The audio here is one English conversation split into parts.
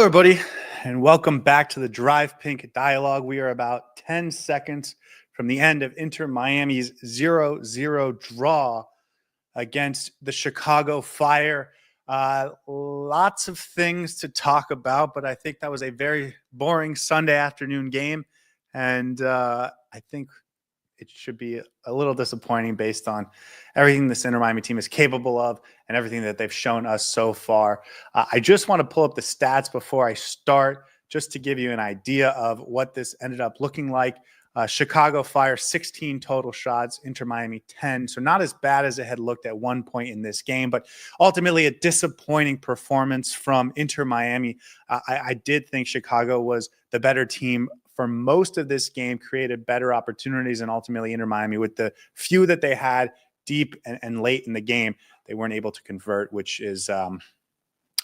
Hello, everybody, and welcome back to the Drive Pink Dialogue. We are about 10 seconds from the end of Inter Miami's 0-0 draw against the Chicago Fire. Lots of things to talk about, but I think that was a very boring Sunday afternoon game, and I think it should be a little disappointing based on everything this Inter Miami team is capable of and everything that they've shown us so far. I just want to pull up the stats before I start, just to give you an idea of what this ended up looking like. Chicago Fire, 16 total shots, Inter Miami 10. So not as bad as it had looked at one point in this game, but ultimately a disappointing performance from Inter Miami. I did think Chicago was the better team for most of this game, created better opportunities, and ultimately Inter Miami, with the few that they had deep and late in the game, they weren't able to convert, which is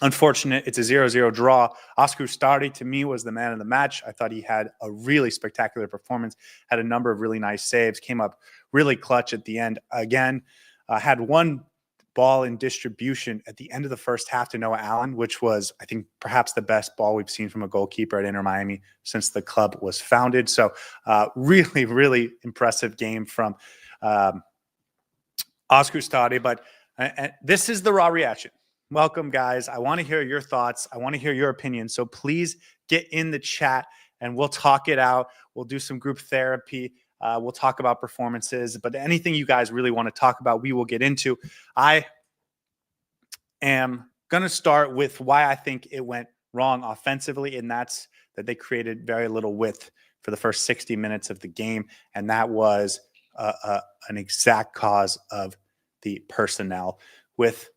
unfortunate. It's a 0-0 draw. Oscar Scotty, to me, was the man of the match. I thought he had a really spectacular performance, had a number of really nice saves, came up really clutch at the end again, had one ball in distribution at the end of the first half to Noah Allen, which was, I think, perhaps the best ball we've seen from a goalkeeper at Inter Miami since the club was founded. So really, really impressive game from Oscar Scotty. But this is the raw reaction. Welcome, guys. I want to hear your thoughts. I want to hear your opinion. So please get in the chat and we'll talk it out. We'll do some group therapy. We'll talk about performances, but anything you guys really want to talk about, we will get into. I am going to start with why I think it went wrong offensively, and that's that they created very little width for the first 60 minutes of the game, and that was an exact cause of the personnel. With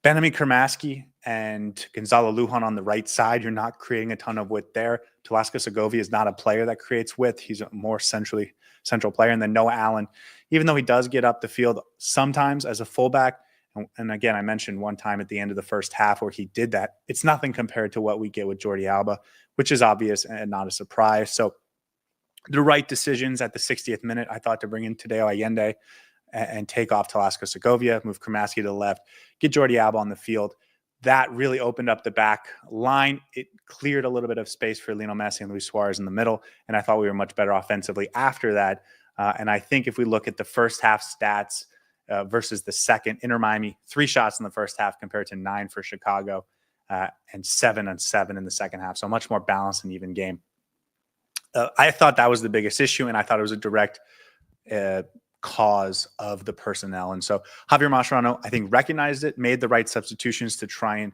Benjamin Kramaski and Gonzalo Lujan on the right side, you're not creating a ton of width there. Tulaska Segovia is not a player that creates width. He's a more central player. And then Noah Allen, even though he does get up the field sometimes as a fullback, and again, I mentioned one time at the end of the first half where he did that, it's nothing compared to what we get with Jordi Alba, which is obvious and not a surprise. So the right decisions at the 60th minute, I thought, to bring in Tadeo Allende and take off Tulaska Segovia, move Kramaski to the left, get Jordi Alba on the field. That really opened up the back line. It cleared a little bit of space for Lionel Messi and Luis Suarez in the middle, and I thought we were much better offensively after that. And I think if we look at the first half stats versus the second, Inter Miami, 3 shots in the first half compared to 9 for Chicago, and 7 on 7 in the second half. So a much more balanced and even game. I thought that was the biggest issue, and I thought it was a direct cause of the personnel. And so Javier Mascherano, I think, recognized it, made the right substitutions to try and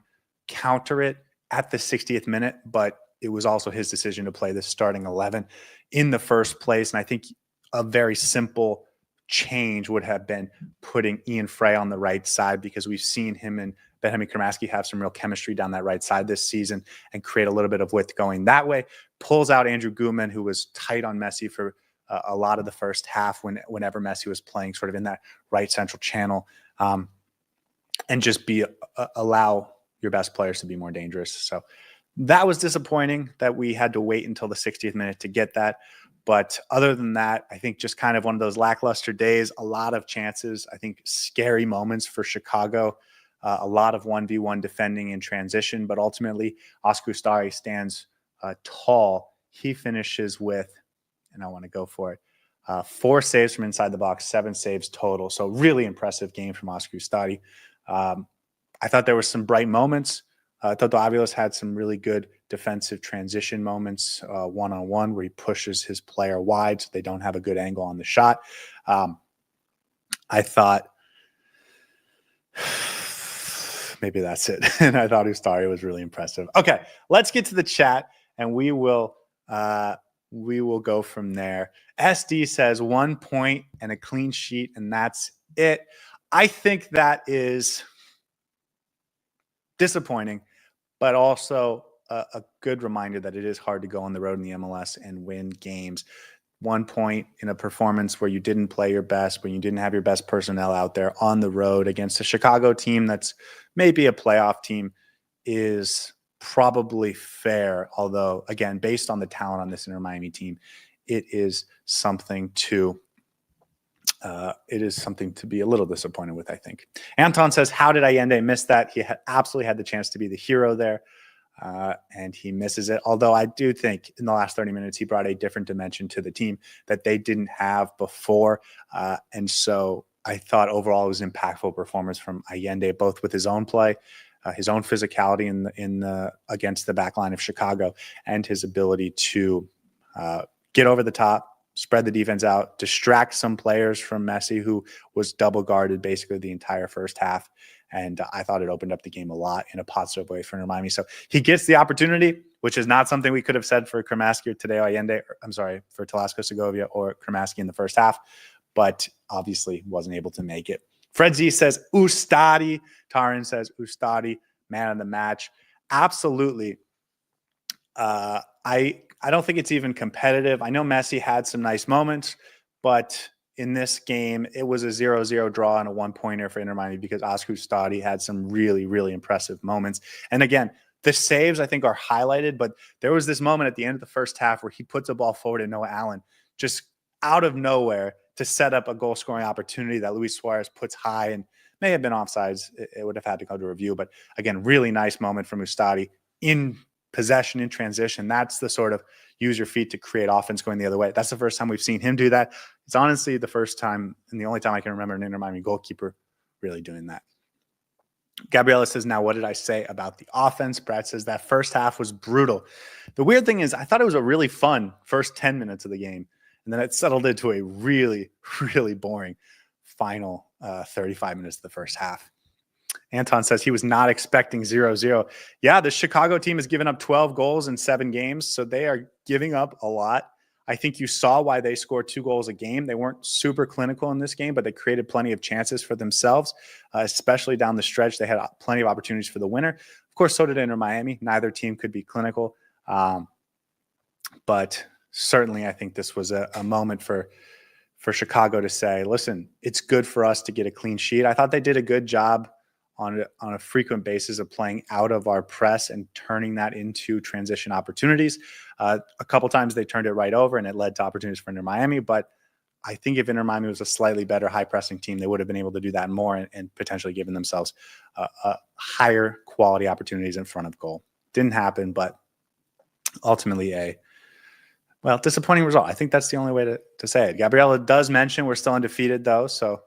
counter it at the 60th minute, but it was also his decision to play the starting 11 in the first place. And I think a very simple change would have been putting Ian Frey on the right side, because we've seen him and Benjamin Kramaski have some real chemistry down that right side this season and create a little bit of width going that way. Pulls out Andrew Guzman, who was tight on Messi for a lot of the first half whenever Messi was playing sort of in that right central channel, and just allow your best players to be more dangerous. So that was disappointing that we had to wait until the 60th minute to get that. But other than that, I think just kind of one of those lackluster days, a lot of chances, I think scary moments for Chicago, a lot of 1v1 defending in transition, but ultimately Oscar Ustari stands tall. He finishes with, and I want to go for it, 4 saves from inside the box, 7 saves total. So really impressive game from Oscar Ustari. I thought there were some bright moments. Toto Avilos had some really good defensive transition moments, one-on-one, where he pushes his player wide so they don't have a good angle on the shot. I thought maybe that's it. And I thought Ustari was really impressive. Okay, let's get to the chat, and we will go from there. SD says 1 point and a clean sheet, and that's it. I think that is disappointing, but also a good reminder that it is hard to go on the road in the MLS and win games. 1 point in a performance where you didn't play your best, when you didn't have your best personnel out there on the road against a Chicago team that's maybe a playoff team, is probably fair. Although, again, based on the talent on this Inter Miami team, it is something to be a little disappointed with, I think. Anton says, how did Allende miss that? He absolutely had the chance to be the hero there. and he misses it. Although I do think in the last 30 minutes, he brought a different dimension to the team that they didn't have before. And so I thought overall it was an impactful performance from Allende, both with his own play, his own physicality in the against the back line of Chicago, and his ability to get over the top, spread the defense out, distract some players from Messi, who was double guarded basically the entire first half. And I thought it opened up the game a lot in a positive way for Inter Miami. So he gets the opportunity, which is not something we could have said for Cremaschi or Tadeo Allende. I'm sorry, for Telasco Segovia or Cremaschi in the first half, but obviously wasn't able to make it. Fred Z says, Ustadi. Taran says, Ustadi, man of the match. Absolutely. I don't think it's even competitive. I know Messi had some nice moments, but in this game, it was a 0-0 draw and a one-pointer for Inter Miami because Oscar Ustadi had some really, really impressive moments. And again, the saves, I think, are highlighted, but there was this moment at the end of the first half where he puts a ball forward to Noah Allen, just out of nowhere, to set up a goal-scoring opportunity that Luis Suarez puts high and may have been offsides. It would have had to go to review. But again, really nice moment from Ustadi in possession, in transition. That's the sort of use your feet to create offense going the other way. That's the first time we've seen him do that. It's honestly the first time and the only time I can remember an Inter Miami goalkeeper really doing that. Gabriela says, now what did I say about the offense? Brad says that first half was brutal. The weird thing is I thought it was a really fun first 10 minutes of the game. And then it settled into a really, really boring final 35 minutes of the first half. Anton says he was not expecting 0-0. Yeah, the Chicago team has given up 12 goals in 7 games, so they are giving up a lot. I think you saw why they scored 2 goals a game. They weren't super clinical in this game, but they created plenty of chances for themselves, especially down the stretch. They had plenty of opportunities for the winner. Of course, so did Inter Miami. Neither team could be clinical. But certainly I think this was a moment for Chicago to say, listen, it's good for us to get a clean sheet. I thought they did a good job on a frequent basis of playing out of our press and turning that into transition opportunities. A couple times they turned it right over and it led to opportunities for Inter Miami. But I think if Inter Miami was a slightly better high pressing team, they would have been able to do that more and potentially given themselves higher quality opportunities in front of goal. Didn't happen, but ultimately disappointing result. I think that's the only way to say it. Gabriela does mention we're still undefeated though, so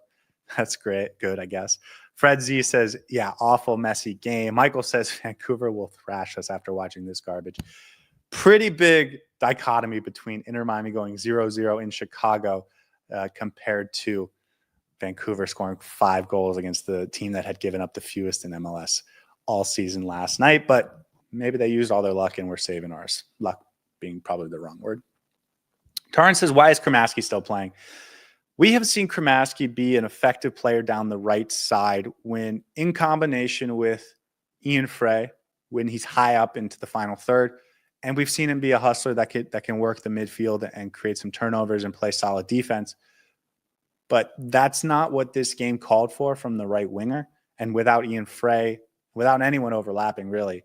that's great. Good, I guess. Fred Z says, yeah, awful, messy game. Michael says Vancouver will thrash us after watching this garbage. Pretty big dichotomy between Inter Miami going 0-0 in Chicago compared to Vancouver scoring 5 goals against the team that had given up the fewest in MLS all season last night. But maybe they used all their luck and we're saving ours. Luck being probably the wrong word. Taran says, why is Cremaschi still playing? We have seen Cremaschi be an effective player down the right side when in combination with Ian Frey, when he's high up into the final third. And we've seen him be a hustler that can work the midfield and create some turnovers and play solid defense. But that's not what this game called for from the right winger. And without Ian Frey, without anyone overlapping, really,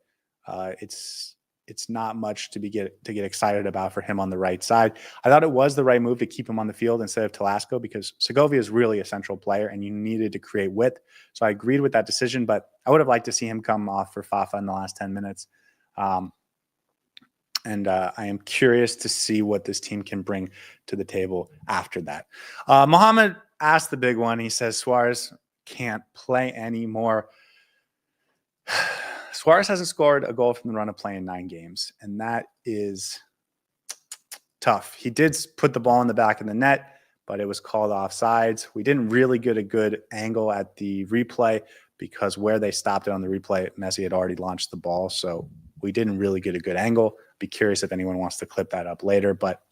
it's not much to get excited about for him on the right side. I thought it was the right move to keep him on the field instead of Telasco because Segovia is really a central player and you needed to create width. So I agreed with that decision, but I would have liked to see him come off for Fafa in the last 10 minutes. And I am curious to see what this team can bring to the table after that. Mohammed asked the big one. He says Suarez can't play anymore. Suarez hasn't scored a goal from the run of play in 9 games, and that is tough. He did put the ball in the back of the net, but it was called offsides. We didn't really get a good angle at the replay because where they stopped it on the replay, Messi had already launched the ball, so we didn't really get a good angle. Be curious if anyone wants to clip that up later, but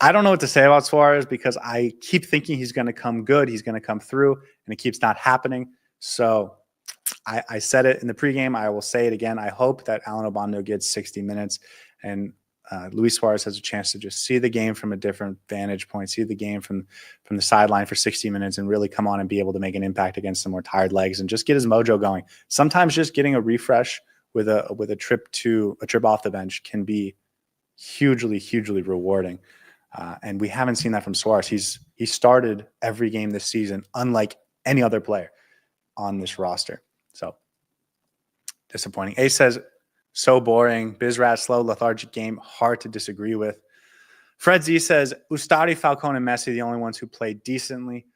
I don't know what to say about Suarez because I keep thinking he's going to come good, he's going to come through, and it keeps not happening. So I said it in the pregame. I will say it again. I hope that Alan Obando gets 60 minutes and Luis Suarez has a chance to just see the game from a different vantage point, see the game from the sideline for 60 minutes and really come on and be able to make an impact against some more tired legs and just get his mojo going. Sometimes just getting a refresh with a trip off the bench can be hugely, hugely rewarding. And we haven't seen that from Suarez. He started every game this season, unlike any other player on this roster. So disappointing. A says, so boring. Bizrat, slow, lethargic game. Hard to disagree with. Fred Z says, Ustari, Falcone, and Messi, the only ones who played decently.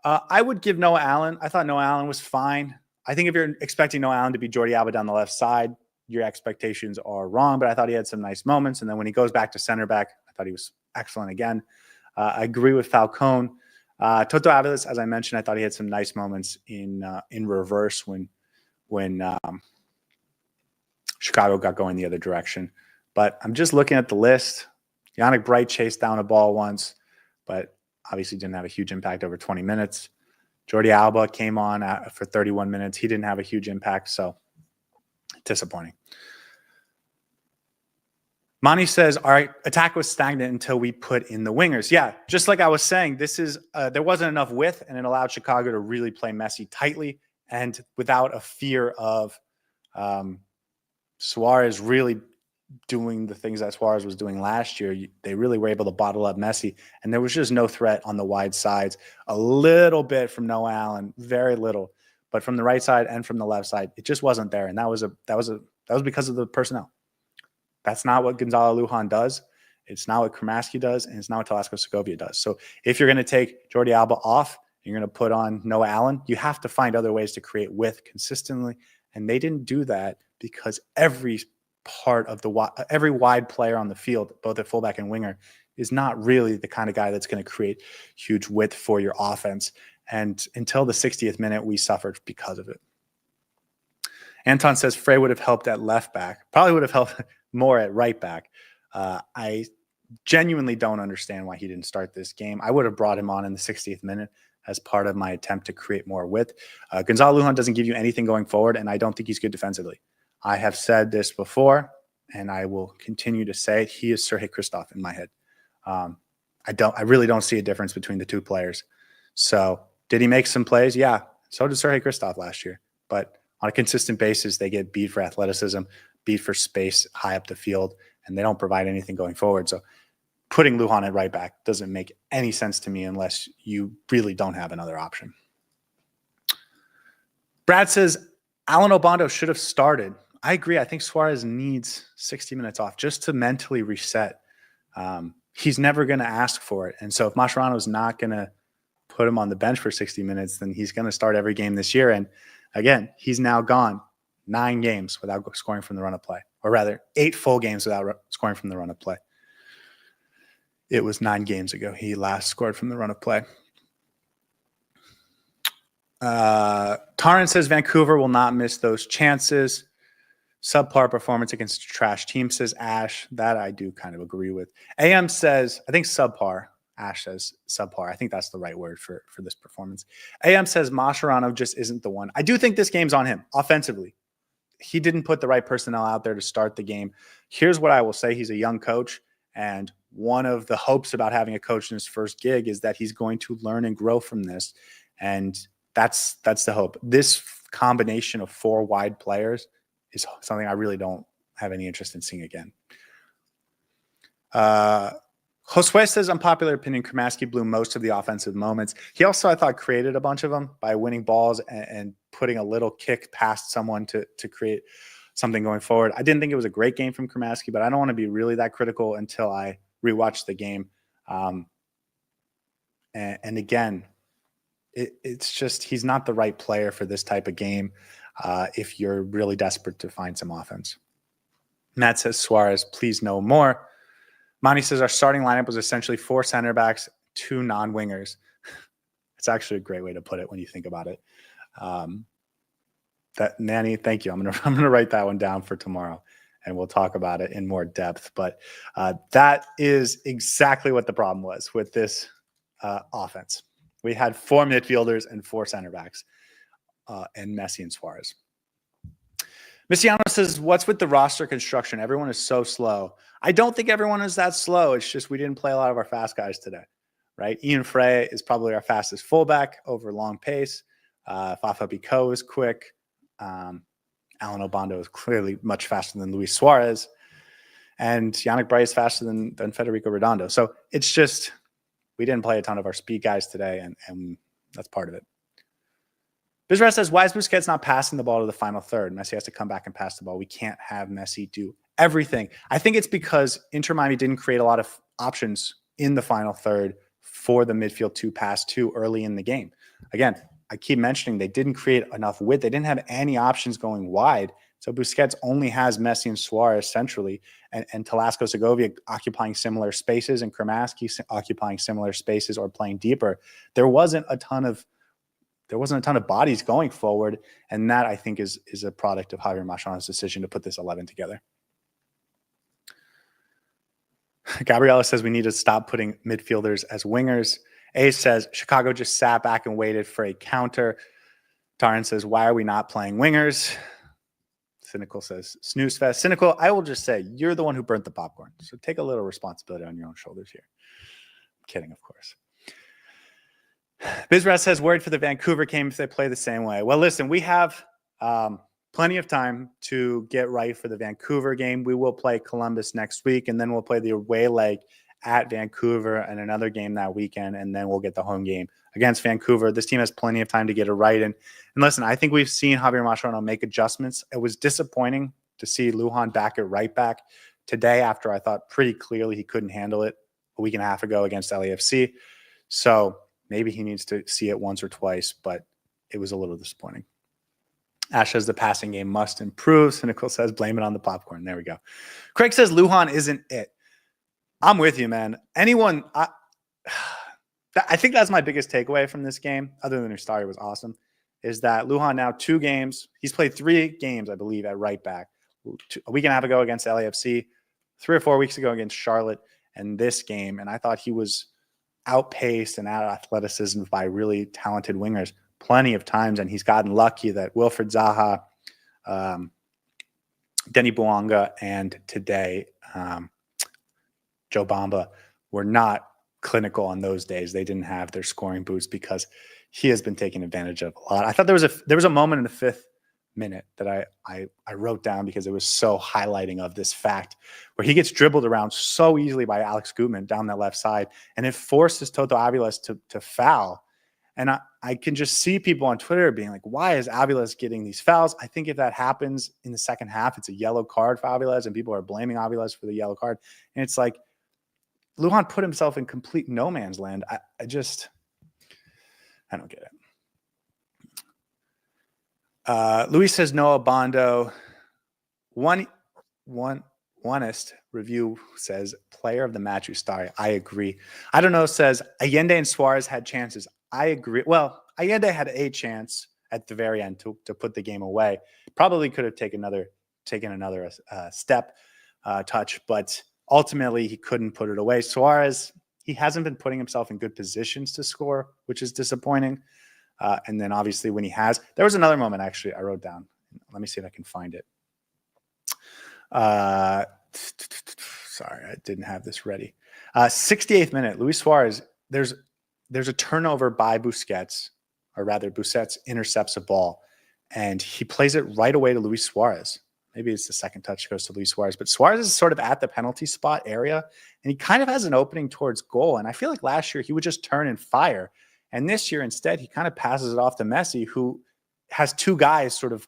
I would give Noah Allen. I thought Noah Allen was fine. I think if you're expecting Noah Allen to be Jordi Alba down the left side, your expectations are wrong, but I thought he had some nice moments. And then when he goes back to center back, I thought he was excellent again. I agree with Falcone. Toto Aviles, as I mentioned, I thought he had some nice moments in reverse when Chicago got going the other direction. But I'm just looking at the list. Yannick Bright chased down a ball once, but obviously didn't have a huge impact over 20 minutes. Jordi Alba came on for 31 minutes. He didn't have a huge impact, so disappointing. Monty says, our attack was stagnant until we put in the wingers. Yeah, just like I was saying, this is there wasn't enough width, and it allowed Chicago to really play Messi tightly and without a fear of Suarez really doing the things that Suarez was doing last year. They really were able to bottle up Messi, and there was just no threat on the wide sides. A little bit from Noah Allen, very little, but from the right side and from the left side, it just wasn't there. And that was because of the personnel. That's not what Gonzalo Lujan does. It's not what Kramaski does, and it's not what Telesco Segovia does. So if you're going to take Jordi Alba off, and you're going to put on Noah Allen, you have to find other ways to create width consistently, and they didn't do that because every wide player on the field, both at fullback and winger, is not really the kind of guy that's going to create huge width for your offense. And until the 60th minute, we suffered because of it. Anton says Frey would have helped at left back, probably would have helped more at right back. I genuinely don't understand why he didn't start this game. I would have brought him on in the 60th minute as part of my attempt to create more width. Gonzalo Lujan doesn't give you anything going forward, and I don't think he's good defensively. I have said this before, and I will continue to say it. He is Sergei Kristoff in my head. I really don't see a difference between the two players. So did he make some plays? Yeah. So did Sergei Kristoff last year. But on a consistent basis, they get beat for athleticism, beat for space high up the field, and they don't provide anything going forward. So putting Lujan at right back doesn't make any sense to me unless you really don't have another option. Brad says Alan Obando should have started. I agree. I think Suarez needs 60 minutes off just to mentally reset. He's never going to ask for it. And so if Mascherano's not going to put him on the bench for 60 minutes, then he's going to start every game this year. And again, he's now gone 9 games without scoring from the run of play, or rather 8 full games without scoring from the run of play. It was 9 games ago he last scored from the run of play. Taryn says Vancouver will not miss those chances. Subpar performance against a trash team, says Ash. That I do kind of agree with. AM says, I think subpar. Ash says subpar. I think that's the right word for this performance. AM says Mascherano just isn't the one. I do think this game's on him offensively. He didn't put the right personnel out there to start the game. Here's what I will say. He's a young coach, and one of the hopes about having a coach in his first gig is that he's going to learn and grow from this. And that's the hope. This combination of 4 wide players is something I really don't have any interest in seeing again. Josue says, unpopular opinion, Kramaski blew most of the offensive moments. He also, I thought, created a bunch of them by winning balls and putting a little kick past someone to create something going forward. I didn't think it was a great game from Kramaski, but I don't want to be really that critical until I rewatch the game. And again, it's just he's not the right player for this type of game if you're really desperate to find some offense. Matt says, Suarez, please no more. Monty says our starting lineup was essentially 4 center backs, 2 non-wingers. It's actually a great way to put it when you think about it. That Manny, thank you. I'm gonna write that one down for tomorrow, and we'll talk about it in more depth. But that is exactly what the problem was with this offense. We had 4 midfielders and 4 center backs, and Messi and Suarez. Missiano says, what's with the roster construction? Everyone is so slow. I don't think everyone is that slow. It's just we didn't play a lot of our fast guys today, right? Ian Frey is probably our fastest fullback over long pace. Fafa Biko is quick. Alan Obando is clearly much faster than Luis Suarez. And Yannick Bright is faster than Federico Redondo. So it's just we didn't play a ton of our speed guys today, and that's part of it. Bizarre says, why is Busquets not passing the ball to the final third? Messi has to come back and pass the ball. We can't have Messi do everything. I think it's because Inter Miami didn't create a lot of options in the final third for the midfield to pass too early in the game. Again, I keep mentioning they didn't create enough width. They didn't have any options going wide. So Busquets only has Messi and Suarez centrally, and Talasco Segovia occupying similar spaces, and Kramaski occupying similar spaces or playing deeper. There wasn't a ton of bodies going forward, and that I think is a product of Javier Mascherano's decision to put this 11 together. Gabriella says we need to stop putting midfielders as wingers. Ace says Chicago just sat back and waited for a counter. Taran says, why are we not playing wingers? Cynical says, snooze fest. Cynical, I will just say, you're the one who burnt the popcorn. So take a little responsibility on your own shoulders here. I'm kidding, of course. Bizraz says, worried for the Vancouver game if they play the same way. Well, listen, we have plenty of time to get right for the Vancouver game. We will play Columbus next week, and then we'll play the away leg at Vancouver and another game that weekend, and then we'll get the home game against Vancouver. This team has plenty of time to get it right. And listen, I think we've seen Javier Mascherano make adjustments. It was disappointing to see Lujan back at right back today after I thought pretty clearly he couldn't handle it a week and a half ago against LAFC. So maybe he needs to see it once or twice, but it was a little disappointing. Ash says the passing game must improve. Cynical says blame it on the popcorn. There we go. Craig says Lujan isn't it. I'm with you, man. I think that's my biggest takeaway from this game, other than Ustari was awesome, is that Lujan now 2 games. He's played 3 games, I believe, at right back. A week and a half ago against LAFC, 3 or 4 weeks ago against Charlotte, and this game. And I thought he was outpaced and out of athleticism by really talented wingers plenty of times. And he's gotten lucky that Wilfred Zaha, Denny Bouanga, and today Joe Bamba were not clinical on those days. They didn't have their scoring boots because he has been taken advantage of a lot. I thought there was a moment in the 5th minute that I wrote down because it was so highlighting of this fact where he gets dribbled around so easily by Alex Gutman down that left side, and it forces Toto Aviles to foul. And I can just see people on Twitter being like, why is Aviles getting these fouls? I think if that happens in the second half, it's a yellow card for Aviles, and people are blaming Aviles for the yellow card. And it's like, Lujan put himself in complete no man's land. I don't get it. Luis says Noah Bondo. Oneist review says player of the match Ustari. I agree. I don't know, says Allende and Suarez had chances. I agree. Well, Allende had a chance at the very end to put the game away. Probably could have taken another step touch, but ultimately he couldn't put it away. Suarez, he hasn't been putting himself in good positions to score, which is disappointing. And then obviously when he has, there was another moment actually I wrote down. Let me see if I can find it. Sorry, I didn't have this ready. 68th minute, Luis Suarez, there's a turnover by Busquets, or rather Busquets intercepts a ball, and he plays it right away to Luis Suarez. Maybe it's the second touch goes to Luis Suarez, but Suarez is sort of at the penalty spot area, and he kind of has an opening towards goal. And I feel like last year he would just turn and fire. And this year, instead, he kind of passes it off to Messi, who has 2 guys sort of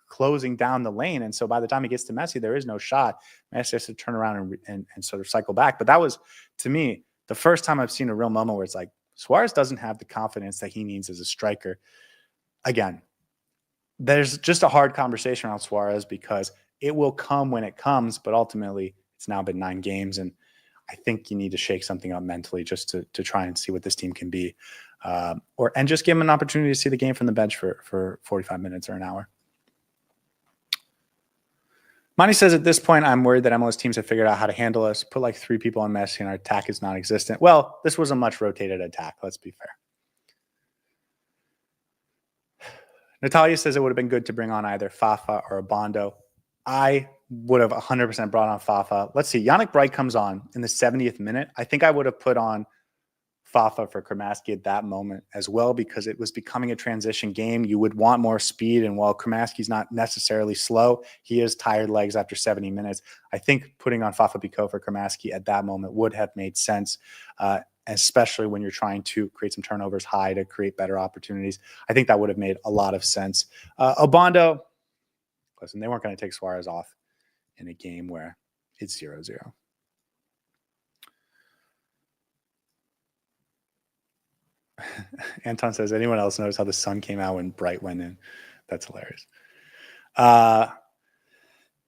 closing down the lane. And so by the time he gets to Messi, there is no shot. Messi has to turn around and sort of cycle back. But that was, to me, the first time I've seen a real moment where it's like, Suarez doesn't have the confidence that he needs as a striker. Again, there's just a hard conversation around Suarez because it will come when it comes, but ultimately it's now been 9 games. And I think you need to shake something up mentally just to try and see what this team can be. And just give him an opportunity to see the game from the bench for 45 minutes or an hour. Monty says, at this point, I'm worried that MLS teams have figured out how to handle us, put like 3 people on Messi, and our attack is non-existent. Well, this was a much rotated attack. Let's be fair. Natalia says it would have been good to bring on either Fafa or Abondo. I would have 100% brought on Fafa. Let's see. Yannick Bright comes on in the 70th minute. I think I would have put on Fafa for Kramaski at that moment as well, because it was becoming a transition game. You would want more speed. And while Kramaski's not necessarily slow, he is tired legs after 70 minutes. I think putting on Fafa Picault for Kramaski at that moment would have made sense. especially when you're trying to create some turnovers high to create better opportunities. I think that would have made a lot of sense. Obando, listen, they weren't going to take Suarez off in a game where it's 0-0. Anton says, anyone else knows how the sun came out when Bright went in? That's hilarious.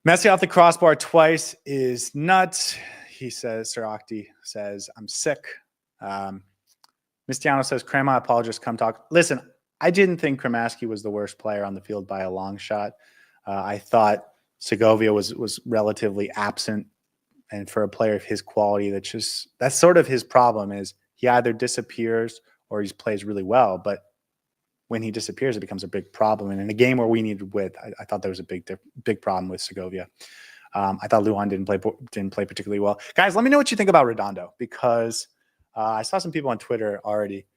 Messi off the crossbar twice is nuts. He says, Sir Octi says, I'm sick. Mistiano says, Crema apologist, come talk. Listen, I didn't think Kremaski was the worst player on the field by a long shot. I thought Segovia was relatively absent. And for a player of his quality, that's sort of his problem, is he either disappears or he plays really well. But when he disappears, it becomes a big problem. And in a game where we needed width, I thought there was a big problem with Segovia. I thought Luan didn't play particularly well. Guys, let me know what you think about Redondo, because I saw some people on Twitter already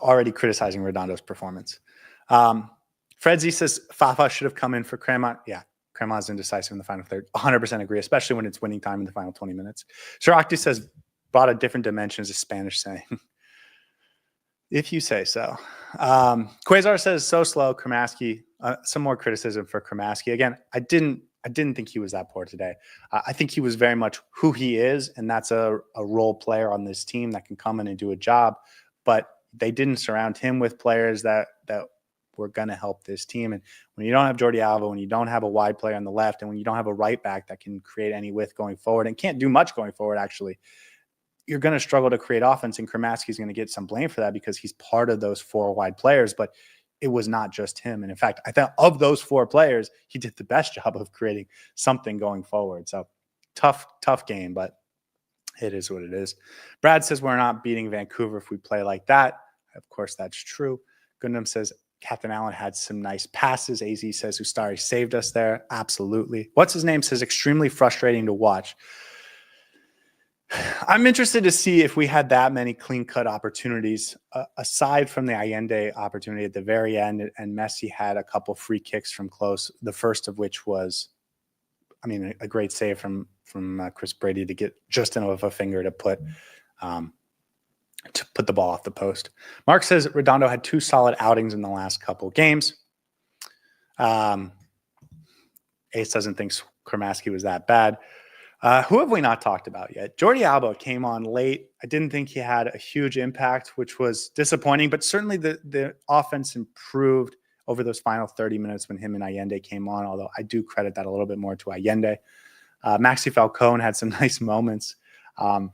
already criticizing Redondo's performance. Fred Z says Fafa should have come in for Crema. Yeah, Crema's indecisive in the final third. 100% agree, especially when it's winning time in the final 20 minutes. Sir Octi says brought a different dimension, is a Spanish saying. If you say so. Quasar says so slow. Kremaski, some more criticism for Kremaski. Again, I didn't think he was that poor today. I think he was very much who he is, and that's a role player on this team that can come in and do a job. But they didn't surround him with players that were going to help this team. And when you don't have Jordi Alba, when you don't have a wide player on the left, and when you don't have a right back that can create any width going forward and can't do much going forward, actually, you're going to struggle to create offense. And Kremaski's going to get some blame for that because he's part of those four wide players. But it was not just him. And in fact, I thought of those four players, he did the best job of creating something going forward. So tough game, but it is what it is. Brad says we're not beating Vancouver if we play like that. Of course, that's true. Gundam says Captain Allen had some nice passes. AZ says Ustari saved us there. Absolutely. What's his name says extremely frustrating to watch. I'm interested to see if we had that many clean-cut opportunities, aside from the Allende opportunity at the very end, and Messi had a couple free kicks from close, the first of which was, a great save from Chris Brady to get just enough of a finger to put the ball off the post. Mark says Redondo had two solid outings in the last couple games. Ace doesn't think Kremaski was that bad. Who have we not talked about yet? Jordi Alba came on late. I didn't think he had a huge impact, which was disappointing, but certainly the offense improved over those final 30 minutes when him and Allende came on, although I do credit that a little bit more to Allende. Maxi Falcone had some nice moments. And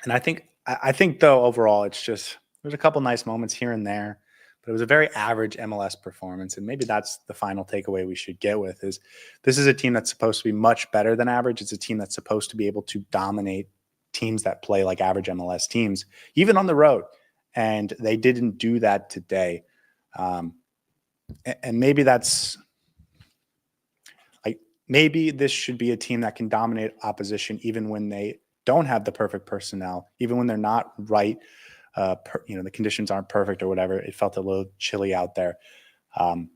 I think though, overall, it's just, there's a couple nice moments here and there, but it was a very average MLS performance. And maybe that's the final takeaway we should get with is this is a team that's supposed to be much better than average. It's a team that's supposed to be able to dominate teams that play like average MLS teams, even on the road. And they didn't do that today. And maybe that's like, maybe this should be a team that can dominate opposition even when they don't have the perfect personnel, even when they're not right. The conditions aren't perfect or whatever. It felt a little chilly out there, and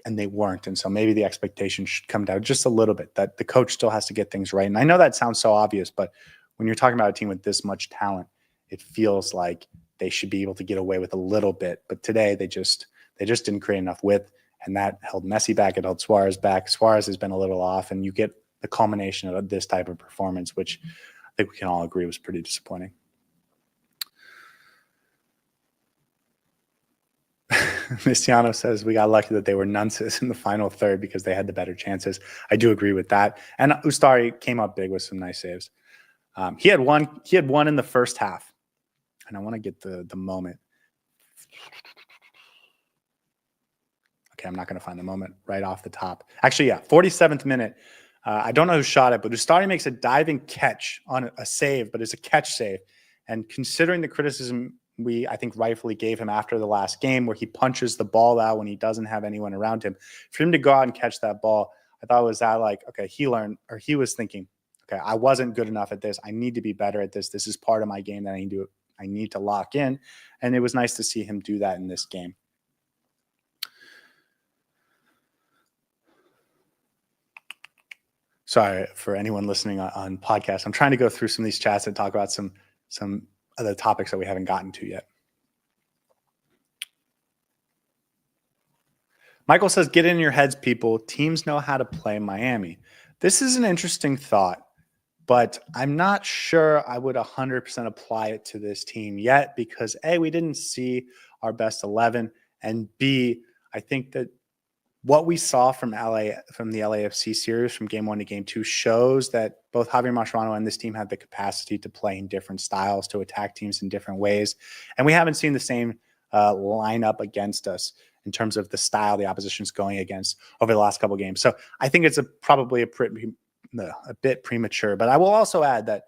they weren't. And so maybe the expectation should come down just a little bit, that the coach still has to get things right. And I know that sounds so obvious, but when you're talking about a team with this much talent, it feels like they should be able to get away with a little bit. But today they just didn't create enough width, and that held Messi back. It held Suarez back. Suarez has been a little off, and you get the culmination of this type of performance, which I think we can all agree was pretty disappointing. Mistiano says we got lucky that they were nunces in the final third because they had the better chances. I do agree with that. And Ustari came up big with some nice saves. He had one in the first half. And I want to get the moment. Okay, I'm not going to find the moment right off the top. Actually, yeah, 47th minute. I don't know who shot it, but Ustari makes a diving catch on a save, but it's a catch save. And considering the criticism I think rightfully gave him after the last game, where he punches the ball out when he doesn't have anyone around him, for him to go out and catch that ball, I thought was that like, okay, he was thinking, okay, I wasn't good enough at this. I need to be better at this. This is part of my game that I need to lock in. And it was nice to see him do that in this game. Sorry for anyone listening on podcasts. I'm trying to go through some of these chats and talk about some other topics that we haven't gotten to yet. Michael says, get in your heads, people. Teams know how to play Miami. This is an interesting thought, but I'm not sure I would 100% apply it to this team yet because A, we didn't see our best 11, and B, I think that what we saw from the LAFC series from game 1 to game 2 shows that both Javier Mascherano and this team have the capacity to play in different styles, to attack teams in different ways. And we haven't seen the same lineup against us in terms of the style the opposition's going against over the last couple of games. So I think it's probably a bit premature. But I will also add that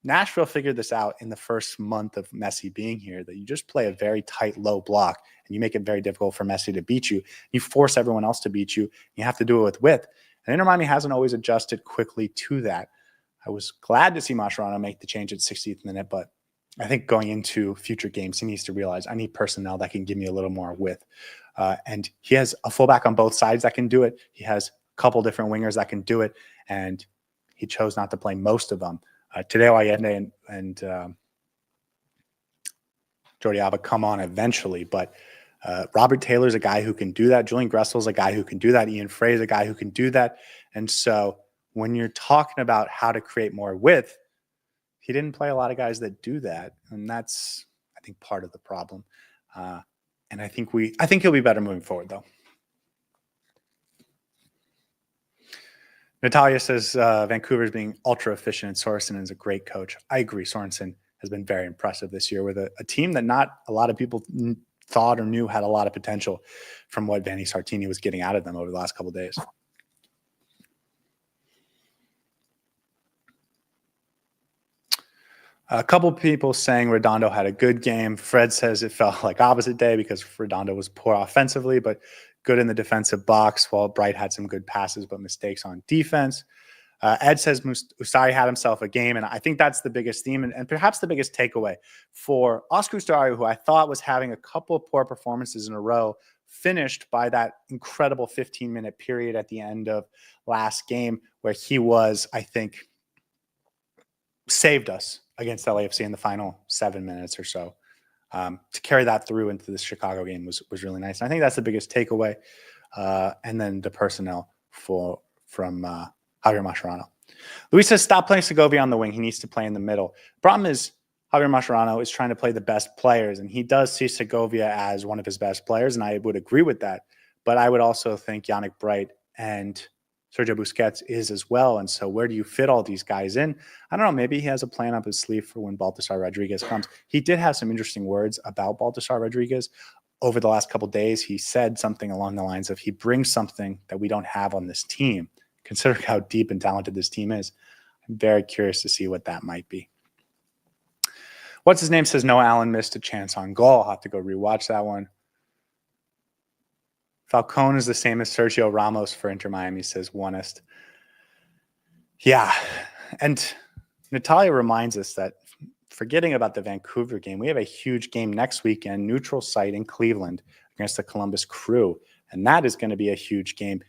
Nashville figured this out in the first month of Messi being here, that you just play a very tight, low block, and you make it very difficult for Messi to beat you. You force everyone else to beat you. You have to do it with width. And Inter Miami hasn't always adjusted quickly to that. I was glad to see Mascherano make the change at 60th minute, but I think going into future games, he needs to realize I need personnel that can give me a little more width. And he has a fullback on both sides that can do it. He has a couple different wingers that can do it, and he chose not to play most of them. Tadeo Allende and Jordi Alba come on eventually, but Robert Taylor's a guy who can do that. Julian Gressel's a guy who can do that. Ian Frey's a guy who can do that. And so when you're talking about how to create more width, he didn't play a lot of guys that do that. And that's, I think, part of the problem. And I think he'll be better moving forward, though. Natalia says Vancouver's being ultra efficient and Sorensen is a great coach. I agree. Sorensen has been very impressive this year with a team that not a lot of people thought or knew had a lot of potential from what Vanni Sartini was getting out of them over the last couple of days. A couple of people saying Redondo had a good game. Fred says it felt like opposite day because Redondo was poor offensively, but good in the defensive box, while Bright had some good passes but mistakes on defense. Ed says Ustari had himself a game, and I think that's the biggest theme and perhaps the biggest takeaway for Oscar Ustari, who I thought was having a couple of poor performances in a row, finished by that incredible 15-minute period at the end of last game where he was, I think, saved us against LAFC in the final 7 minutes or so. To carry that through into the Chicago game was really nice. And I think that's the biggest takeaway. And then the personnel from Javier Mascherano. Luis says, stop playing Segovia on the wing. He needs to play in the middle. Problem is, Javier Mascherano is trying to play the best players, and he does see Segovia as one of his best players, and I would agree with that. But I would also think Yannick Bright and Sergio Busquets is as well. And so where do you fit all these guys in? I don't know. Maybe he has a plan up his sleeve for when Baltasar Rodriguez comes. He did have some interesting words about Baltasar Rodriguez over the last couple of days. He said something along the lines of, he brings something that we don't have on this team. Consider how deep and talented this team is. I'm very curious to see what that might be. What's his name says Noah Allen missed a chance on goal. I'll have to go rewatch that one. Falcone is the same as Sergio Ramos for Inter Miami, says Onest. Yeah. And Natalia reminds us that, forgetting about the Vancouver game, we have a huge game next weekend, neutral site in Cleveland against the Columbus Crew. And that is going to be a huge game,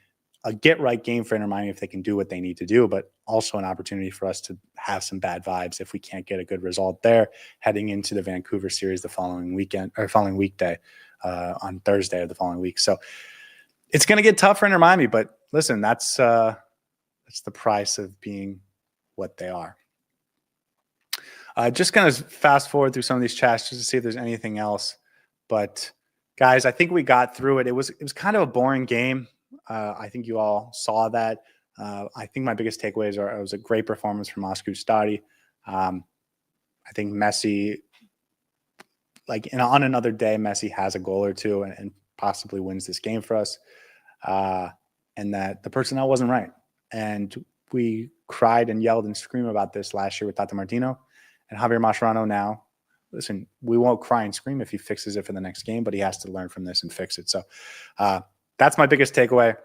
a get-right game for Inter Miami if they can do what they need to do, but also an opportunity for us to have some bad vibes if we can't get a good result there heading into the Vancouver series the following weekend or following weekday on Thursday of the following week. So it's going to get tough for Inter Miami, but listen, that's the price of being what they are. Just going to fast forward through some of these chats just to see if there's anything else. But guys, I think we got through it. It was kind of a boring game. I think you all saw that. I think my biggest takeaways are it was a great performance from Oscar Ustari. I think Messi, on another day, Messi has a goal or two and possibly wins this game for us. And that the personnel wasn't right. And we cried and yelled and screamed about this last year with Tata Martino and Javier Mascherano now. Listen, we won't cry and scream if he fixes it for the next game, but he has to learn from this and fix it. So that's my biggest takeaway.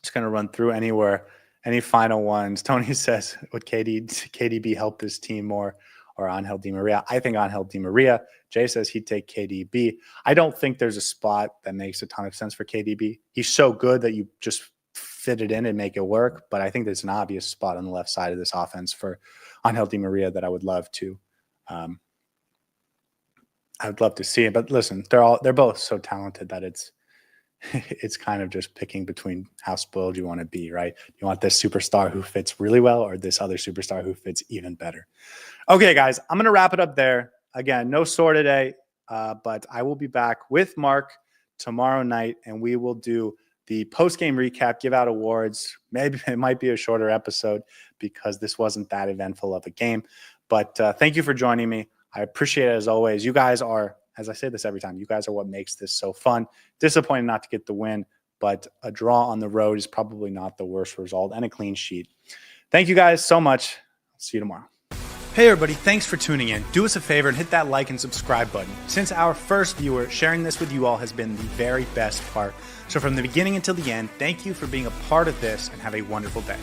Just going to run through any final ones. Tony says, would KDB help this team more or Angel Di Maria? I think Angel Di Maria. Jay says he'd take KDB. I don't think there's a spot that makes a ton of sense for KDB. He's so good that you just fit it in and make it work. But I think there's an obvious spot on the left side of this offense for Angel Di Maria that I would love to see it. But listen, they're both so talented that it's kind of just picking between how spoiled you want to be, right? You want this superstar who fits really well or this other superstar who fits even better. Okay, guys, I'm going to wrap it up there. Again, no sore today, but I will be back with Mark tomorrow night, and we will do the post-game recap, give out awards. Maybe it might be a shorter episode because this wasn't that eventful of a game. But thank you for joining me. I appreciate it as always. You guys are, as I say this every time, you guys are what makes this so fun. Disappointed not to get the win, but a draw on the road is probably not the worst result, and a clean sheet. Thank you guys so much. See you tomorrow. Hey everybody, thanks for tuning in. Do us a favor and hit that like and subscribe button. Since our first viewer, sharing this with you all has been the very best part. So from the beginning until the end, thank you for being a part of this and have a wonderful day.